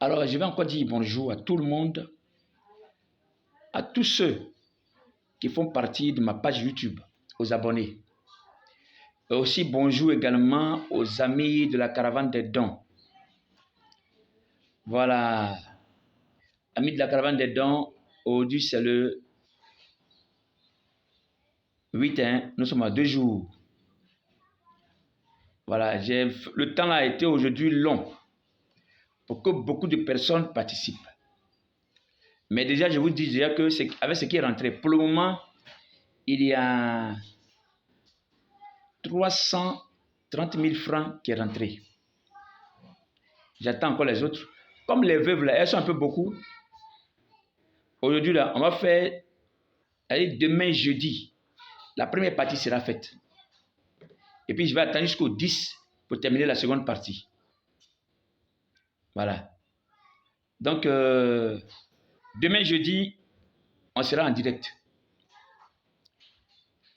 Alors, je vais encore dire bonjour à tout le monde, à tous ceux qui font partie de ma page YouTube, aux abonnés. Et aussi bonjour également aux amis de la caravane des dons. Voilà, amis de la caravane des dons, aujourd'hui c'est le 8, nous sommes à 2 jours. Voilà, le temps a été aujourd'hui long pour que beaucoup de personnes participent. Mais déjà, je vous dis déjà que avec ce qui est rentré, pour le moment, il y a 330 000 francs qui est rentré. J'attends encore les autres. Comme les veuves, là, elles sont un peu beaucoup. Aujourd'hui, là, on va faire, allez, demain jeudi, la première partie sera faite. Et puis, je vais attendre jusqu'au 10 pour terminer la seconde partie. Voilà. Donc, demain jeudi, on sera en direct.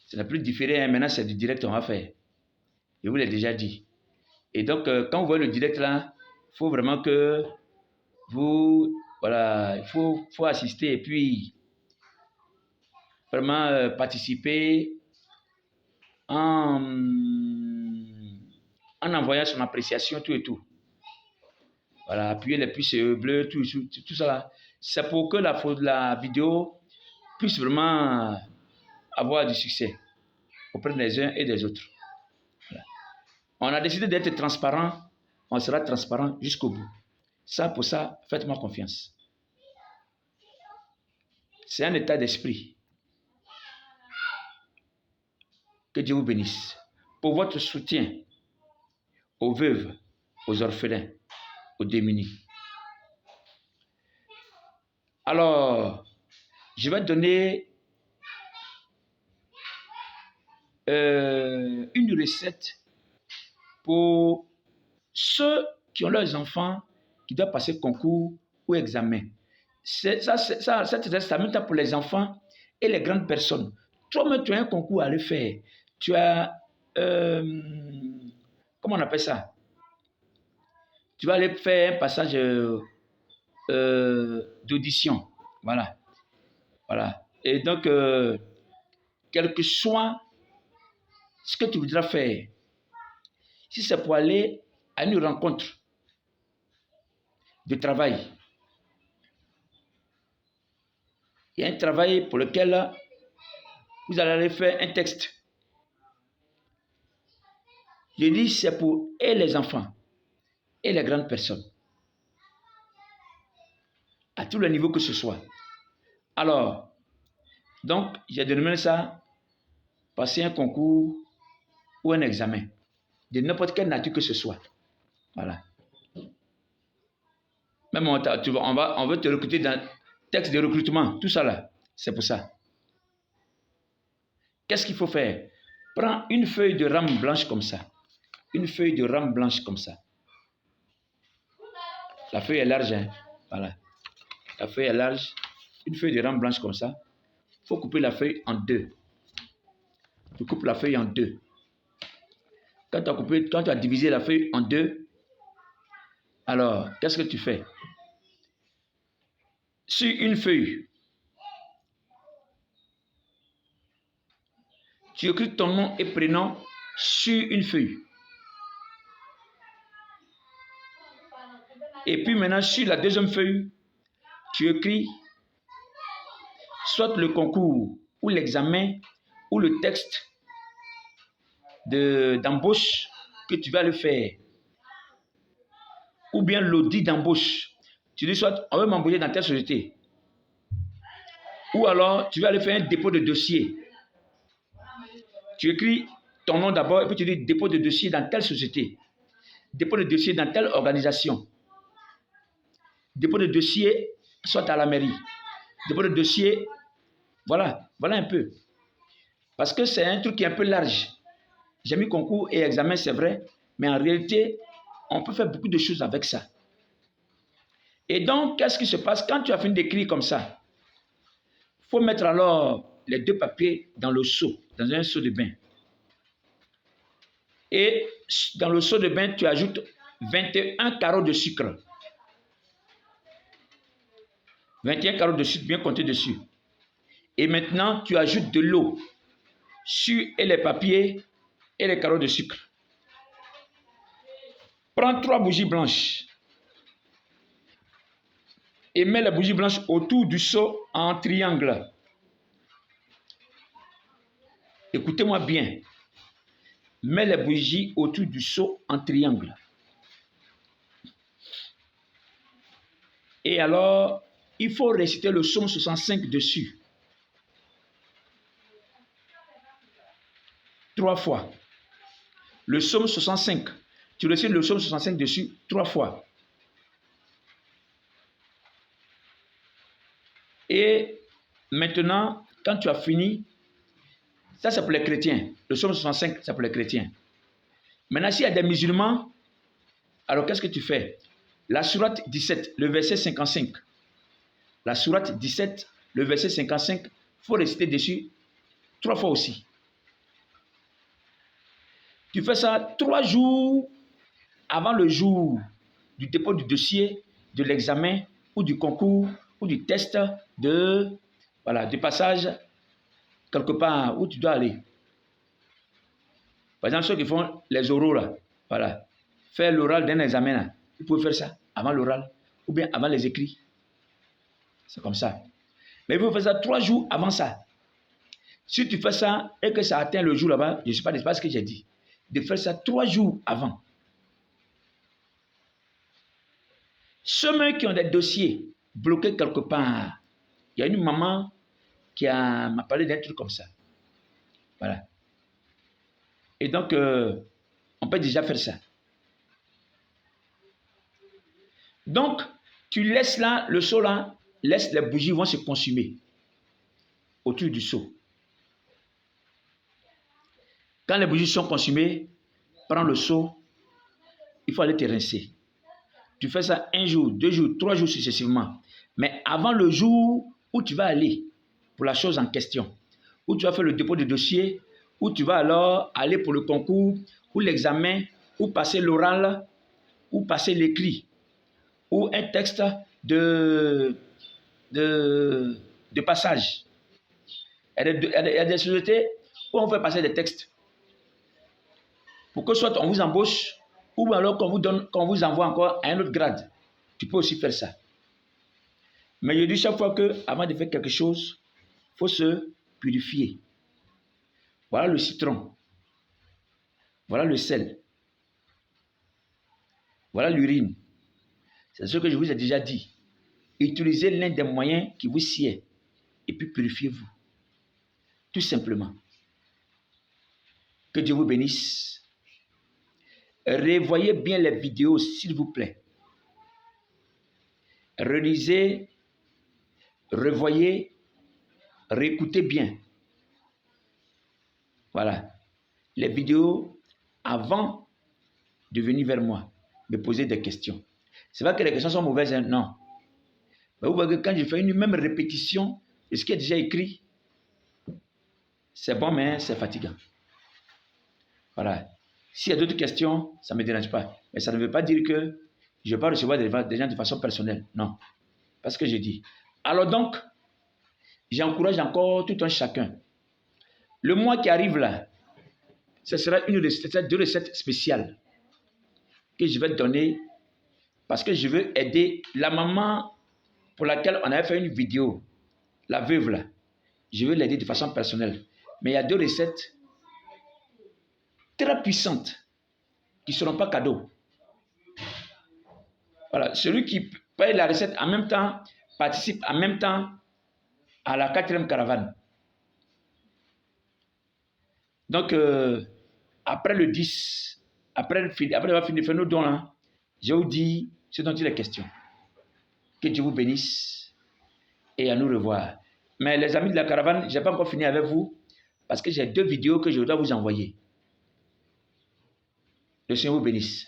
Ça n'a plus différé, hein. Maintenant c'est du direct on va faire. Je vous l'ai déjà dit. Et donc, quand vous voyez le direct là, il faut vraiment que vous, voilà, il faut assister et puis vraiment participer en envoyant son appréciation, tout et tout. Voilà, appuyer les pouces bleus, tout ça là. C'est pour que la vidéo puisse vraiment avoir du succès auprès des uns et des autres. Voilà. On a décidé d'être transparent, on sera transparent jusqu'au bout. Ça, pour ça, faites-moi confiance. C'est un état d'esprit. Que Dieu vous bénisse. Pour votre soutien aux veuves, aux orphelins, aux démunis. Alors, je vais donner une recette pour ceux qui ont leurs enfants qui doivent passer concours ou examen. Cette recette, ça même pour les enfants et les grandes personnes. Toi-même, tu as un concours à le faire. Tu as, comment on appelle ça? Tu vas aller faire un passage d'audition. Voilà. Voilà. Et donc, quel que soit ce que tu voudras faire, si c'est pour aller à une rencontre de travail, il y a un travail pour lequel vous allez aller faire un texte. Je dis c'est pour et les enfants et les grandes personnes, à tous les niveaux que ce soit. Alors, donc, j'ai dénommé ça passer un concours ou un examen, de n'importe quelle nature que ce soit. Voilà. Même on veut te recruter dans le texte de recrutement, tout ça là, c'est pour ça. Qu'est-ce qu'il faut faire? Prends une feuille de rame blanche comme ça. Une feuille de rame blanche comme ça. La feuille est large, hein? Voilà. La feuille est large. Une feuille de rame blanche comme ça. Il faut couper la feuille en deux. Tu coupes la feuille en deux. Quand tu as divisé la feuille en deux, alors, qu'est-ce que tu fais? Sur une feuille, tu écris ton nom et prénom sur une feuille. Et puis maintenant, sur la deuxième feuille, tu écris soit le concours ou l'examen ou le texte d'embauche que tu vas le faire. Ou bien l'audit d'embauche. Tu dis soit on veut m'embaucher dans telle société. Ou alors tu vas aller faire un dépôt de dossier. Tu écris ton nom d'abord et puis tu dis dépôt de dossier dans telle société. Dépôt de dossier dans telle organisation. Dépôt de dossier soit à la mairie. Dépôt de dossier, voilà un peu. Parce que c'est un truc qui est un peu large. J'ai mis concours et examen, c'est vrai, mais en réalité, on peut faire beaucoup de choses avec ça. Et donc, qu'est-ce qui se passe quand tu as fini d'écrire comme ça? Il faut mettre alors les deux papiers dans le seau, dans un seau de bain. Et dans le seau de bain, tu ajoutes 21 carreaux de sucre. 21 carreaux de sucre bien compté dessus. Et maintenant, tu ajoutes de l'eau sur et les papiers et les carreaux de sucre. Prends 3 bougies blanches et mets les bougies blanches autour du seau en triangle. Écoutez-moi bien. Mets les bougies autour du seau en triangle. Et alors, il faut réciter le psaume 65 dessus. 3 fois. Le psaume 65. Tu récites le psaume 65 dessus 3 fois. Et maintenant, quand tu as fini, ça c'est pour les chrétiens. Le psaume 65, c'est pour les chrétiens. Maintenant, s'il y a des musulmans, alors qu'est-ce que tu fais? La sourate 17, le verset 55. La sourate 17, le verset 55, il faut réciter dessus 3 fois aussi. Tu fais ça 3 jours avant le jour du dépôt du dossier, de l'examen ou du concours ou du test du passage quelque part où tu dois aller. Par exemple, ceux qui font les oraux là, voilà, faire l'oral d'un examen là, ils peuvent faire ça avant l'oral ou bien avant les écrits. C'est comme ça. Mais il faut faire ça 3 jours avant ça. Si tu fais ça et que ça atteint le jour là-bas, je ne sais pas ce que j'ai dit, de faire ça 3 jours avant. Ceux qui ont des dossiers bloqués quelque part, il y a une maman qui m'a parlé d'un truc comme ça. Voilà. Et donc, on peut déjà faire ça. Donc, tu laisses là, le seau là, laisse les bougies vont se consumer autour du seau. Quand les bougies sont consumées, prends le seau, il faut aller te rincer. Tu fais ça 1 jour, 2 jours, 3 jours successivement. Mais avant le jour où tu vas aller pour la chose en question, où tu vas faire le dépôt de dossier, où tu vas alors aller pour le concours, ou l'examen, ou passer l'oral, ou passer l'écrit, ou un texte de passage. Il y a des sociétés où on fait passer des textes pour que soit on vous embauche ou alors qu'on vous envoie encore à un autre grade. Tu peux aussi faire ça. Mais je dis chaque fois qu'avant de faire quelque chose, il faut se purifier. Voilà le citron. Voilà le sel. Voilà l'urine. C'est ce que je vous ai déjà dit. Utilisez l'un des moyens qui vous sied et puis purifiez-vous. Tout simplement. Que Dieu vous bénisse. Revoyez bien les vidéos, s'il vous plaît. Relisez, revoyez, réécoutez bien. Voilà. Les vidéos avant de venir vers moi, me poser des questions. C'est pas que les questions sont mauvaises, hein? Non. Mais vous voyez que quand je fais une même répétition de ce qui est déjà écrit, c'est bon, mais c'est fatigant. Voilà. S'il y a d'autres questions, ça ne me dérange pas. Mais ça ne veut pas dire que je ne vais pas recevoir des gens de façon personnelle. Non. Parce que je dis. Alors donc, j'encourage encore tout un chacun. Le mois qui arrive là, ce sera deux recettes spéciales que je vais donner parce que je veux aider la maman pour laquelle on avait fait une vidéo, la veuve là. Je veux l'aider de façon personnelle. Mais il y a 2 recettes très puissantes qui ne seront pas cadeaux. Voilà, celui qui paye la recette en même temps, participe en même temps à la 4e caravane. Donc, après le 10, après avoir fini de faire nos dons là, je vous dis ce dont il est question. Que Dieu vous bénisse et à nous revoir. Mais les amis de la caravane, je n'ai pas encore fini avec vous parce que j'ai 2 vidéos que je dois vous envoyer. Le Seigneur vous bénisse.